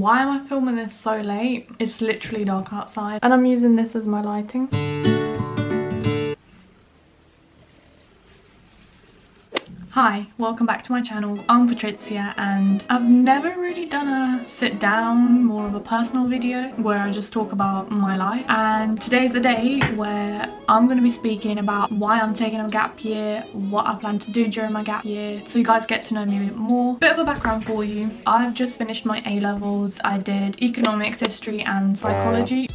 Why am I filming this so late? It's literally dark outside and I'm using this as my lighting. Hi, welcome back to my channel. I'm Patrizia and I've never really done a sit down, more of a personal video where I just talk about my life, and today's the day where I'm going to be speaking about why I'm taking a gap year, what I plan to do during my gap year, so you guys get to know me a bit more. Bit of a background for you. I've just finished my A-levels. I did economics, history and psychology.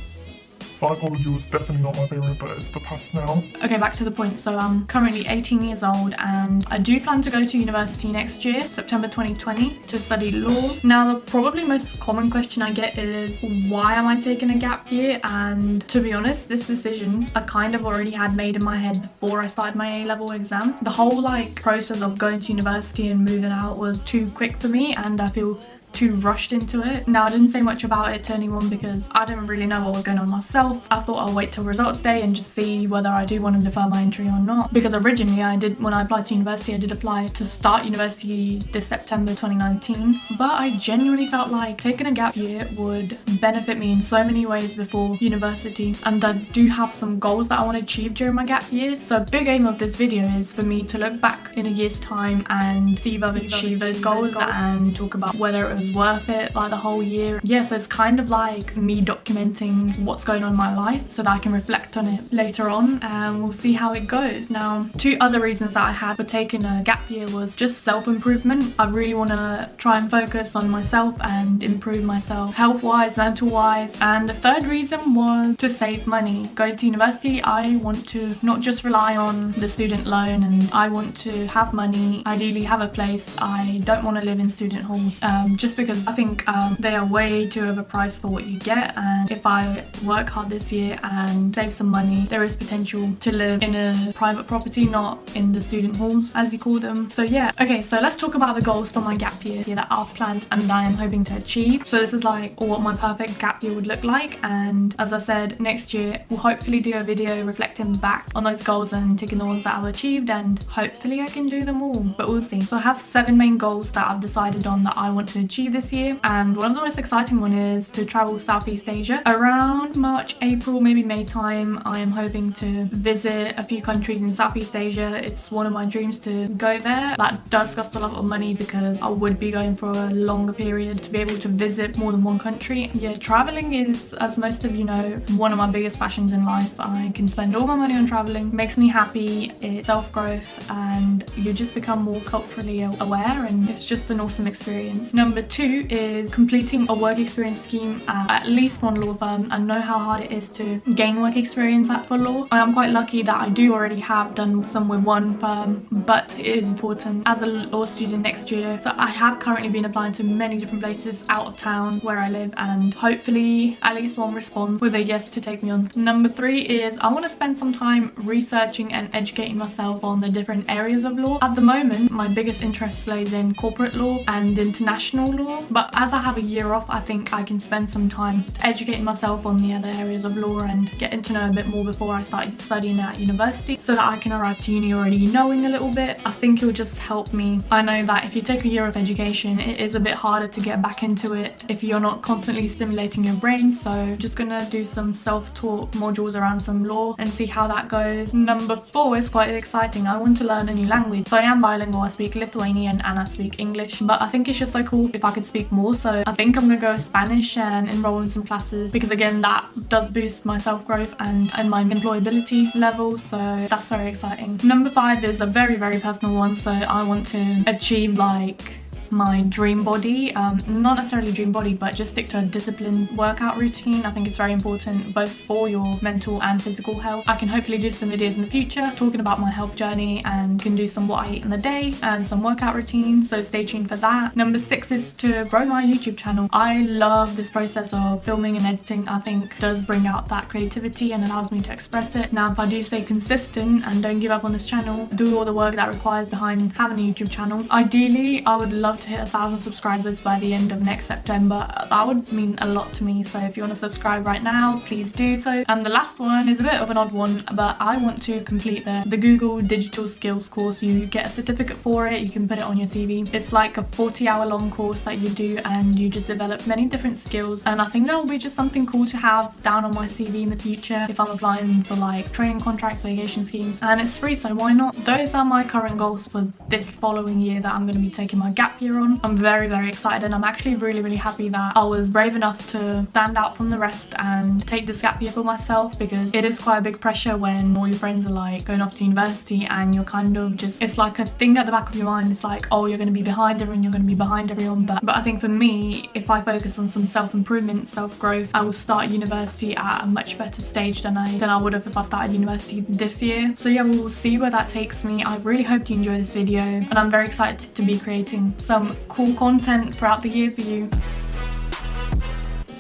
Psychology was definitely not my favourite, but it's the past now. Okay, back to the point. So I'm currently 18 years old and I do plan to go to university next year, September 2020, to study law. Now, the probably most common question I get is, why am I taking a gap year? And to be honest, this decision I kind of already had made in my head before I started my A-level exams. The whole process of going to university and moving out was too quick for me, and I feel too rushed into it. Now, I didn't say much about it to anyone because I didn't really know what was going on myself. I thought I'll wait till results day and just see whether I do want to defer my entry or not, because originally when I applied to university, I did apply to start university this September 2019, but I genuinely felt like taking a gap year would benefit me in so many ways before university, and I do have some goals that I want to achieve during my gap year. So a big aim of this video is for me to look back in a year's time and see if I've achieved those goals and talk about whether it was worth it, like the whole year. Yeah, so it's kind of like me documenting what's going on in my life so that I can reflect on it later on, and we'll see how it goes. Now, two other reasons that I had for taking a gap year was just self-improvement. I really want to try and focus on myself and improve myself health-wise, mental-wise. And the third reason was to save money. Going to university, I want to not just rely on the student loan, and I want to have money, ideally have a place. I don't want to live in student halls, just because I think they are way too overpriced for what you get, and if I work hard this year and save some money, there is potential to live in a private property, not in the student halls as you call them. So yeah, okay, so let's talk about the goals for my gap year that I've planned and I am hoping to achieve. So this is like what my perfect gap year would look like, and as I said, next year we'll hopefully do a video reflecting back on those goals and ticking the ones that I've achieved, and hopefully I can do them all, but we'll see. So I have 7 main goals that I've decided on that I want to achieve this year, and one of the most exciting one is to travel Southeast Asia around March, April, maybe May time. I am hoping to visit a few countries in Southeast Asia. It's one of my dreams to go there. That does cost a lot of money because I would be going for a longer period to be able to visit more than one country. Yeah, traveling is, as most of you know, one of my biggest passions in life. I can spend all my money on traveling. It makes me happy. It's self-growth and you just become more culturally aware, and it's just an awesome experience. Number 2 is completing a work experience scheme at least one law firm. I know how hard it is to gain work experience for law. I am quite lucky that I do already have done some with one firm, but it is important as a law student next year. So I have currently been applying to many different places out of town where I live, and hopefully at least one responds with a yes to take me on. Number 3 is I want to spend some time researching and educating myself on the different areas of law. At the moment, my biggest interest lays in corporate law and international law, but as I have a year off, I think I can spend some time just educating myself on the other areas of law and getting to know a bit more before I start studying at university, so that I can arrive to uni already knowing a little bit. I think it will just help me. I know that if you take a year of education, it is a bit harder to get back into it if you're not constantly stimulating your brain, so just gonna do some self-taught modules around some law and see how that goes. Number 4 is quite exciting. I want to learn a new language. So I am bilingual. I speak Lithuanian and I speak English, but I think it's just so cool if I could speak more. So I think I'm gonna go Spanish and enroll in some classes, because again, that does boost my self-growth and my employability level, so that's very exciting. Number 5 is a very personal one. So I want to achieve like my dream body, not necessarily dream body, but just stick to a disciplined workout routine. I think it's very important both for your mental and physical health. I can hopefully do some videos in the future talking about my health journey and can do some what I eat in the day and some workout routines, so stay tuned for that. Number 6 is to grow my YouTube channel. I love this process of filming and editing. I think does bring out that creativity and allows me to express it. Now, if I do stay consistent and don't give up on this channel, do all the work that requires behind having a YouTube channel, ideally I would love to hit 1,000 subscribers by the end of next September. That would mean a lot to me, so if you want to subscribe right now, please do so. And the last one is a bit of an odd one, but I want to complete the Google Digital Skills course. You get a certificate for it, you can put it on your CV. It's like a 40-hour long course that you do, and you just develop many different skills, and I think that will be just something cool to have down on my CV in the future if I'm applying for like training contracts, vacation schemes, and it's free, so why not? Those are my current goals for this following year that I'm going to be taking my gap year on. I'm very excited, and I'm actually really happy that I was brave enough to stand out from the rest and take this gap year for myself, because it is quite a big pressure when all your friends are like going off to university and you're kind of just, it's like a thing at the back of your mind. It's like, oh, you're going to be behind everyone, you're going to be behind everyone. But I think for me, if I focus on some self-improvement, self-growth, I will start university at a much better stage than I would have if I started university this year. So yeah, we'll see where that takes me. I really hope you enjoy this video, and I'm very excited to be creating some cool content throughout the year for you.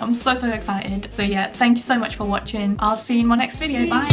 I'm so excited. So yeah, thank you so much for watching. I'll see you in my next video. Bye.